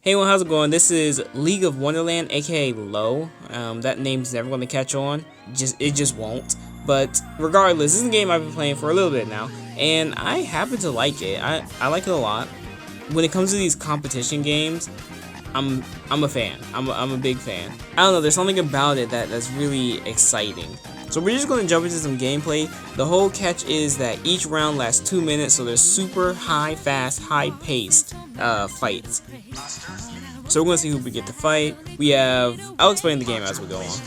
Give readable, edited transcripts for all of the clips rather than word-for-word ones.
Hey everyone, how's it going? This is League of Wonderland, aka Low. That name's never going to catch on. It just won't. But regardless, this is a game I've been playing for a little bit now, and I happen to like it. I like it a lot. When it comes to these competition games, I'm a fan. I'm a big fan. I don't know. There's something about it that's really exciting. So we're just going to jump into some gameplay. The whole catch is that each round lasts 2 minutes, so there's super fast, high-paced fights. So we're going to see who we get to fight. I'll explain the game as we go on.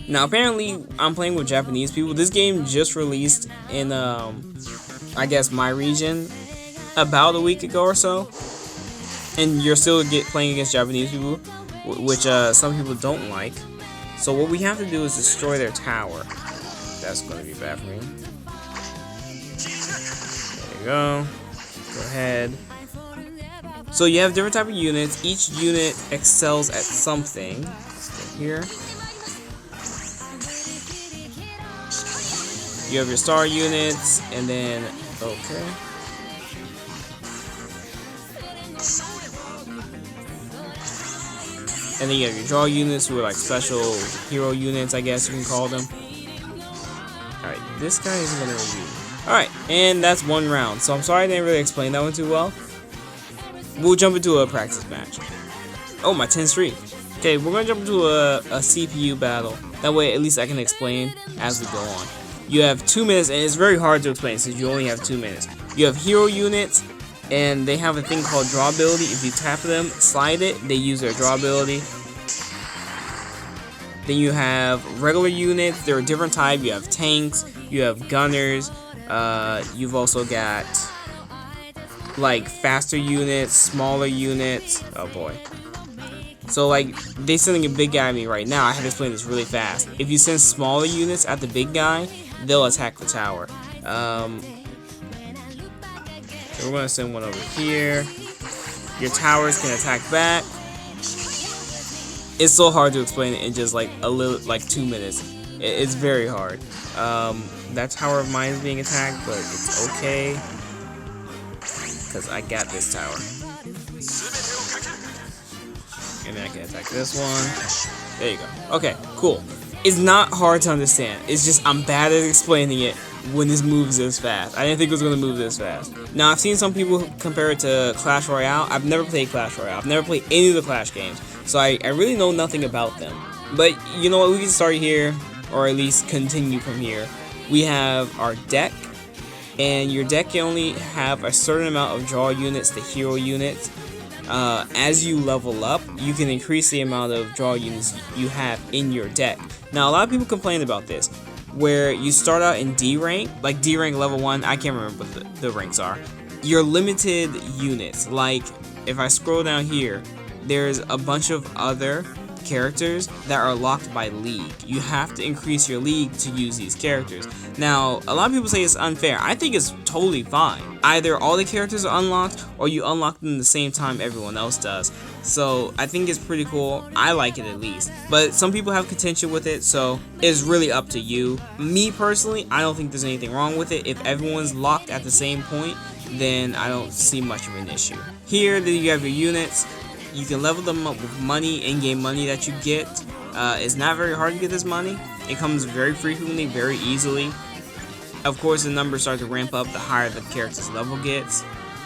Now apparently I'm playing with Japanese people. This game just released in, I guess my region about a week ago or so. And you're still playing against Japanese people, which some people don't like. So what we have to do is destroy their tower. That's going to be bad for me. There you go. Go ahead. So you have different type of units. Each unit excels at something. Let's go here. You have your star units, and then okay. And then you have your draw units, who are like special hero units, I guess you can call them. Alright, this guy isn't gonna review. Alright, and that's one round. So I'm sorry I didn't really explain that one too well. We'll jump into a practice match. Oh, my 10 streak. Okay, we're gonna jump into a CPU battle. That way, at least I can explain as we go on. You have 2 minutes, and it's very hard to explain since you only have 2 minutes. You have hero units, and they have a thing called draw ability. If you tap them, slide it, they use their draw ability. Then you have regular units. They're a different type. You have tanks, you have gunners, you've also got like faster units, smaller units. Oh boy. So like they're sending a big guy at me right now. I have to explain this really fast. If you send smaller units at the big guy, they'll attack the tower. So we're gonna send one over here. Your towers can attack back. It's so hard to explain it in just like 2 minutes. It's very hard. That tower of mine is being attacked, but it's okay. Because I got this tower. And then I can attack this one. There you go. Okay, cool. It's not hard to understand. It's just I'm bad at explaining it when this moves this fast. I didn't think it was going to move this fast. Now, I've seen some people compare it to Clash Royale. I've never played Clash Royale. I've never played any of the Clash games. So I really know nothing about them. But you know what? We can start here, or at least continue from here. We have our deck. And your deck can only have a certain amount of draw units to hero units. As you level up, you can increase the amount of draw units you have in your deck. Now, a lot of people complain about this, where you start out in D rank, like D rank level 1, I can't remember what the ranks are. You're limited units. Like, if I scroll down here, there's a bunch of other characters that are locked by league. You have to increase your league to use these characters. Now, a lot of people say it's unfair. I think it's totally fine. Either all the characters are unlocked, or you unlock them the same time everyone else does. So I think it's pretty cool. I like it at least. But some people have contention with it, so it's really up to you. Me personally, I don't think there's anything wrong with it. If everyone's locked at the same point, then I don't see much of an issue. Here, you have your units. You can level them up with money, in-game money that you get. It's not very hard to get this money. It comes very frequently, very easily. Of course, the numbers start to ramp up the higher the character's level gets.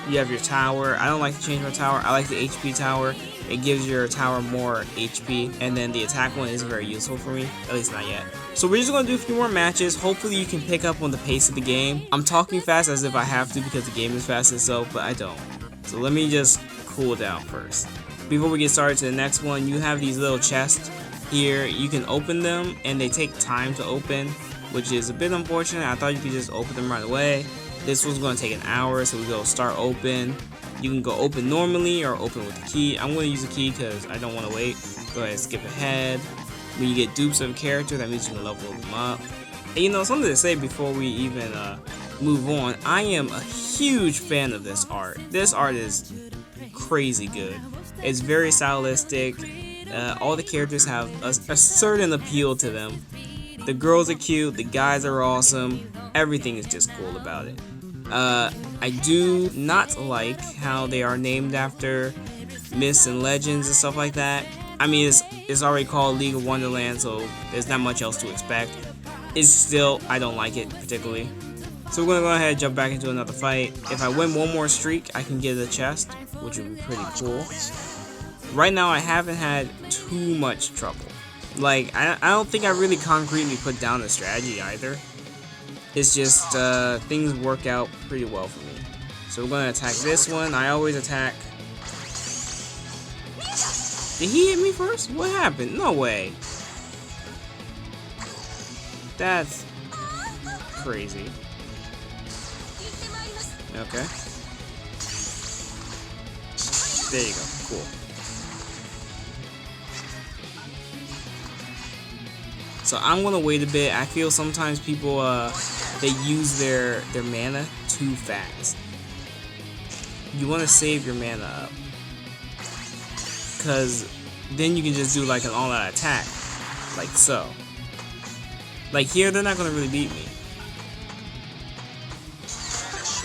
You have your tower. I don't like to change my tower. I like the HP tower. It gives your tower more HP. And then the attack one isn't very useful for me, at least not yet. So we're just going to do a few more matches. Hopefully you can pick up on the pace of the game. I'm talking fast as if I have to because the game is fast itself, but I don't. So let me just cool down first. Before we get started to the next one, you have these little chests here. You can open them, and they take time to open, which is a bit unfortunate. I thought you could just open them right away. This one's going to take an hour, so we go start open. You can go open normally or open with the key. I'm going to use the key because I don't want to wait. Go ahead and skip ahead. When you get dupes of a character, that means you can level them up. And you know, something to say before we even move on. I am a huge fan of this art. This art is crazy good. It's very stylistic. All the characters have a certain appeal to them. The girls are cute, the guys are awesome. Everything is just cool about it. I do not like how they are named after myths and legends and stuff like that. I mean, it's already called League of Wonderland, so there's not much else to expect. It's still, I don't like it particularly. So we're gonna go ahead and jump back into another fight. If I win one more streak, I can get a chest, which would be pretty cool. Right now, I haven't had too much trouble. Like, I don't think I really concretely put down a strategy either. It's just, things work out pretty well for me. So we're gonna attack this one. I always attack. Did he hit me first? What happened? No way. That's crazy. Okay. There you go. Cool. So I'm gonna wait a bit. I feel sometimes people they use their mana too fast. You want to save your mana up, because then you can just do like an all-out attack, like so. Like here, they're not gonna really beat me.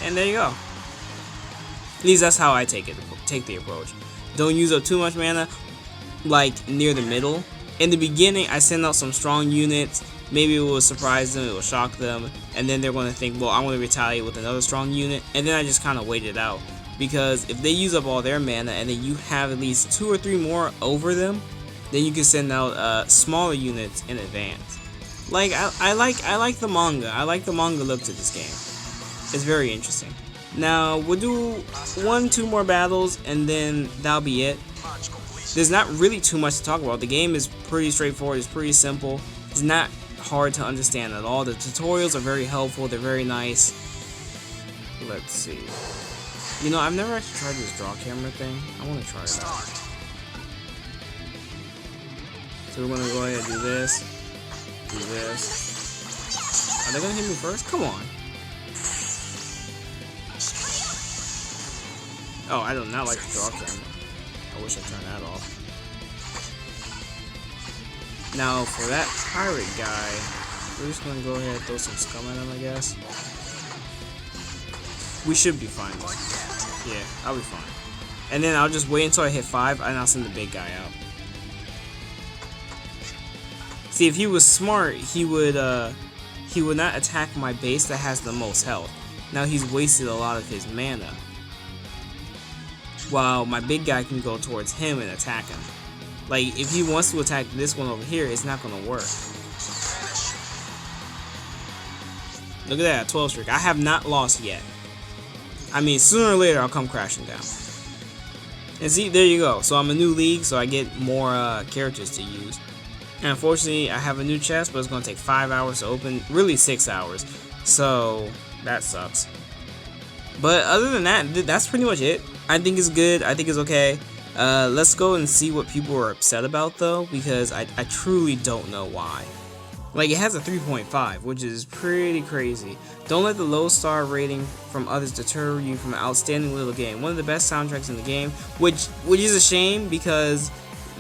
And there you go. At least that's how I take the approach. Don't use up too much mana, like near the middle. In the beginning, I send out some strong units. Maybe it will surprise them, it will shock them, and then they're going to think, well, I'm going to retaliate with another strong unit, and then I just kind of wait it out. Because if they use up all their mana, and then you have at least 2 or 3 more over them, then you can send out smaller units in advance. Like I like the manga. I like the manga look to this game. It's very interesting. Now we'll do 1-2 more battles, and then that'll be it. There's not really too much to talk about. The game is pretty straightforward. It's pretty simple. It's not hard to understand at all. The tutorials are very helpful. They're very nice. Let's see. You know, I've never actually tried this draw camera thing. I want to try it out. So we're going to go ahead and do this. Do this. Are they going to hit me first? Come on. Oh, I do not like the draw camera. I wish I turned that off. Now, for that pirate guy, we're just gonna go ahead and throw some scum at him, I guess. We should be fine, though. Yeah, I'll be fine. And then I'll just wait until I hit 5, and I'll send the big guy out. See, if he was smart, he would not attack my base that has the most health. Now he's wasted a lot of his mana, while my big guy can go towards him and attack him. Like, if he wants to attack this one over here, it's not gonna work. Look at that, 12 streak. I have not lost yet. I mean, sooner or later, I'll come crashing down. And see, there you go. So I'm a new league, so I get more characters to use. And unfortunately, I have a new chest, but it's gonna take 5 hours to open. Really, 6 hours. So, that sucks. But other than that, that's pretty much it. I think it's good. I think it's okay. Let's go and see what people are upset about, though, because I truly don't know why. Like, it has a 3.5, which is pretty crazy. Don't let the low star rating from others deter you from an outstanding little game. One of the best soundtracks in the game, which is a shame, because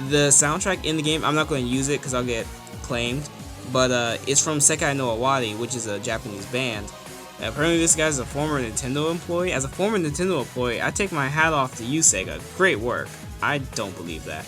the soundtrack in the game, I'm not going to use it because I'll get claimed, but it's from Sekai no Awhile, which is a Japanese band. Apparently this guy's a former Nintendo employee. As a former Nintendo employee, I take my hat off to you, Sega. Great work. I don't believe that.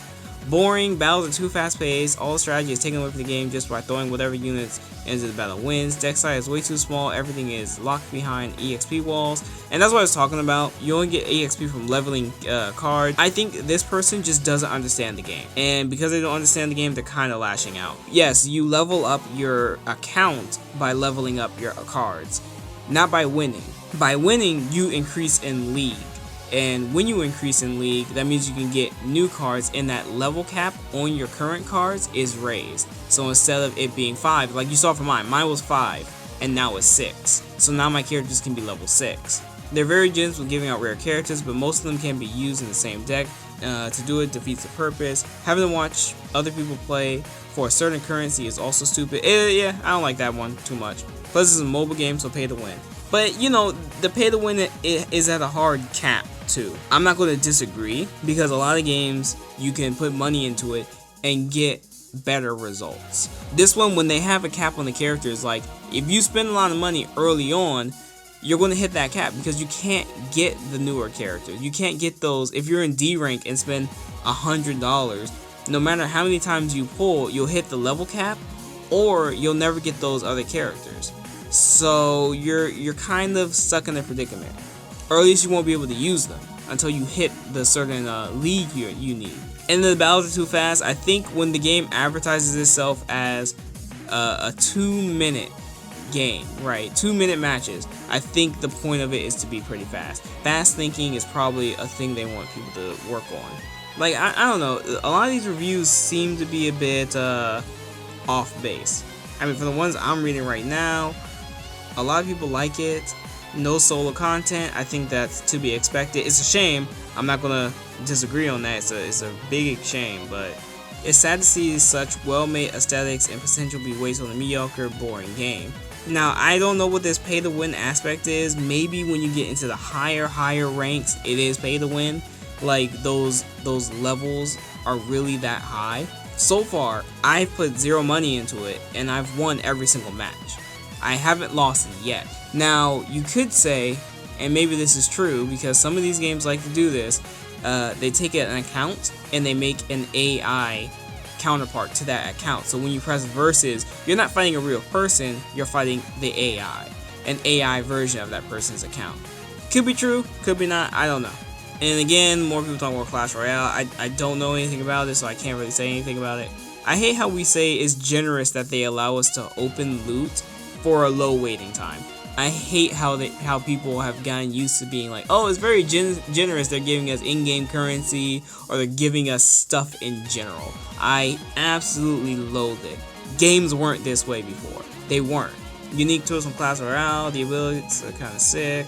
Boring, battles are too fast paced, all the strategy is taken away from the game just by throwing whatever units into the battle wins. Deck size is way too small, everything is locked behind EXP walls, and that's what I was talking about. You only get EXP from leveling cards. I think this person just doesn't understand the game, and because they don't understand the game, they're kind of lashing out. Yes, you level up your account by leveling up your cards, not by winning. By winning, you increase in league. And when you increase in league, that means you can get new cards, and that level cap on your current cards is raised. So instead of it being 5, like you saw for mine was 5, and now it's 6. So now my characters can be level 6. They're very generous with giving out rare characters, but most of them can be used in the same deck. To do it defeats the purpose. Having to watch other people play for a certain currency is also stupid. Yeah, I don't like that one too much. Plus, this is a mobile game, so pay to win. But, you know, the pay to win is at a hard cap, too. I'm not going to disagree, because a lot of games, you can put money into it and get better results. This one, when they have a cap on the characters, like, if you spend a lot of money early on, you're going to hit that cap because you can't get the newer characters. You can't get those if you're in D rank and spend $100. No matter how many times you pull, you'll hit the level cap, or you'll never get those other characters. So you're kind of stuck in a predicament, or at least you won't be able to use them until you hit the certain league you need. And the battles are too fast. I think when the game advertises itself as a 2-minute game, right? 2-minute matches. I think the point of it is to be pretty fast. Fast thinking is probably a thing they want people to work on. Like, I don't know, a lot of these reviews seem to be a bit off base. I mean, for the ones I'm reading right now, a lot of people like it. No solo content, I think that's to be expected. It's a shame. I'm not gonna disagree on that. It's a big shame, but it's sad to see such well-made aesthetics and potential be wasted on a mediocre, boring game. Now, I don't know what this pay-to-win aspect is. Maybe when you get into the higher ranks, it is pay-to-win. Like, those levels are really that high. So far, I've put 0 money into it, and I've won every single match. I haven't lost it yet. Now, you could say, and maybe this is true, because some of these games like to do this, they take an account, and they make an AI counterpart to that account. So when you press versus, you're not fighting a real person, you're fighting the AI, an AI version of that person's account. Could be true, could be not, I don't know. And again, more people talk about Clash Royale. I don't know anything about it, so I can't really say anything about it. I hate how we say it's generous that they allow us to open loot for a low waiting time. I hate how people have gotten used to being like, oh, it's very generous, they're giving us in-game currency, or they're giving us stuff in general. I absolutely loathe it. Games weren't this way before. They weren't. Unique tools from Clash Royale, the abilities are kind of sick.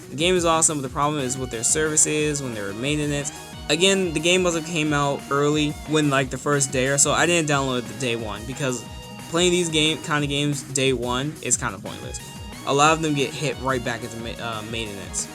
The game is awesome, but the problem is with their services, when they're maintenance. Again, the game must have came out early, when like the first day or so. I didn't download it day one, because playing these kind of games day one is kind of pointless. A lot of them get hit right back into maintenance.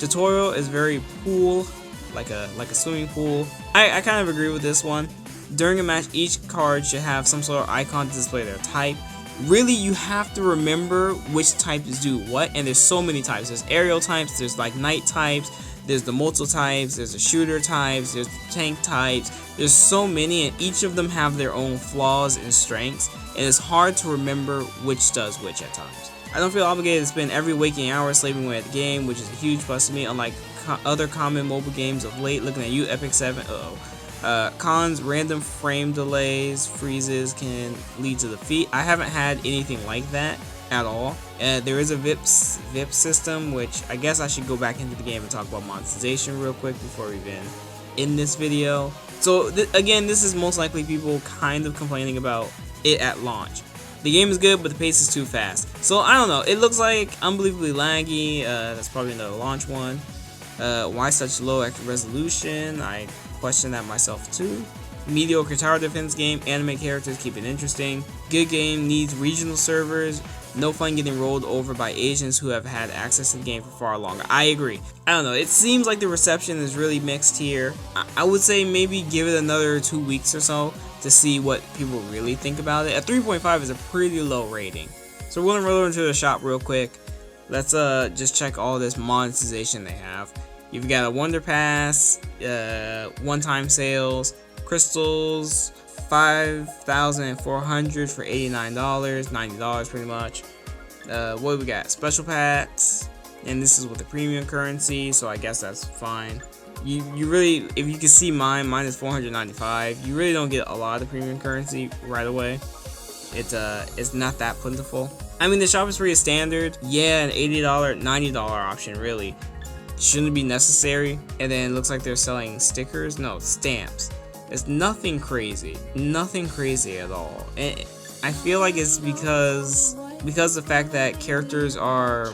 Tutorial is very pool, like a swimming pool. I kind of agree with this one. During a match, each card should have some sort of icon to display their type. Really, you have to remember which types do what, and there's so many types. There's aerial types, there's like knight types, there's the multi types, there's the shooter types, there's the tank types. There's so many, and each of them have their own flaws and strengths, and it's hard to remember which does which at times. I don't feel obligated to spend every waking hour slaving away at the game, which is a huge plus to me, unlike other common mobile games of late. Looking at you, Epic 7, cons, random frame delays, freezes can lead to defeat. I haven't had anything like that at all. There is a VIP system, which I guess I should go back into the game and talk about monetization real quick before we even end this video. So again, this is most likely people kind of complaining about it at launch. The game is good, but the pace is too fast. So I don't know, it looks like unbelievably laggy. That's probably another launch one. Why such low resolution? I question that myself too. Mediocre tower defense game, anime characters keep it interesting. Good game, needs regional servers. No fun getting rolled over by Asians who have had access to the game for far longer. I agree. I don't know, it seems like the reception is really mixed here. I would say maybe give it another 2 weeks or so to see what people really think about it. A 3.5 is a pretty low rating. So we're gonna roll into the shop real quick. Let's just check all this monetization they have. You've got a Wonder Pass, one-time sales, crystals, 5,400 for $89, $90 pretty much. What do we got? Special packs, and this is with the premium currency, so I guess that's fine. You really, if you can see mine is 495. You really don't get a lot of premium currency right away. It's not that plentiful. I mean, the shop is pretty standard. Yeah, an $80, $90 option really shouldn't be necessary. And then it looks like they're selling stickers. No, stamps. It's nothing crazy at all. And I feel like it's because the fact that characters are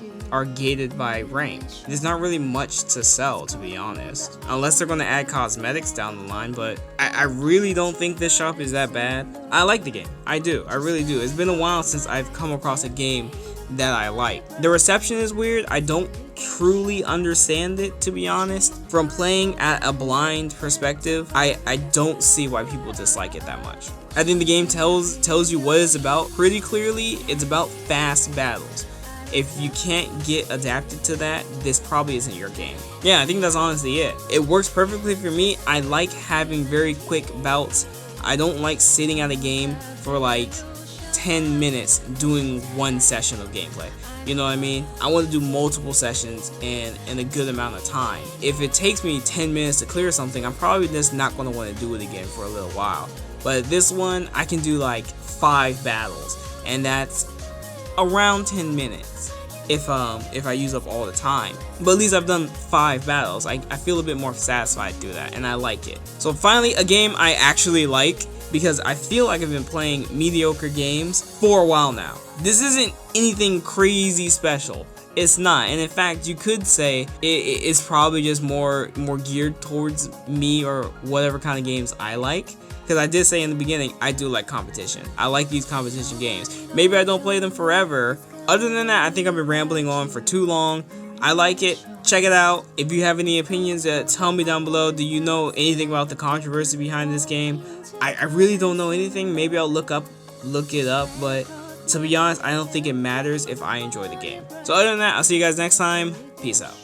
gated by rank. There's not really much to sell, to be honest, unless they're going to add cosmetics down the line. But I really don't think this shop is that bad. I like the game. I do. I really do. It's been a while since I've come across a game that I like. The reception is weird. I don't truly understand it, to be honest. From playing at a blind perspective, I don't see why people dislike it that much. I think the game tells you what it's about pretty clearly. It's about fast battles. If you can't get adapted to that, this probably isn't your game. Yeah, I think that's honestly it. It works perfectly for me. I like having very quick bouts. I don't like sitting at a game for like 10 minutes doing one session of gameplay. You know what I mean? I want to do multiple sessions in a good amount of time. If it takes me 10 minutes to clear something, I'm probably just not going to want to do it again for a little while. But this one, I can do like 5 battles, and that's around 10 minutes if I use up all the time. But at least I've done 5 battles. I feel a bit more satisfied through that, and I like it. So finally, a game I actually like, because I feel like I've been playing mediocre games for a while now. This isn't anything crazy special. It's not, and in fact, you could say it's probably just more geared towards me or whatever kind of games I like. Because I did say in the beginning, I do like competition. I like these competition games. Maybe I don't play them forever. Other than that, I think I've been rambling on for too long. I like it. Check it out. If you have any opinions, tell me down below. Do you know anything about the controversy behind this game? I really don't know anything. Maybe I'll look it up, but to be honest, I don't think it matters if I enjoy the game. So other than that, I'll see you guys next time. Peace out.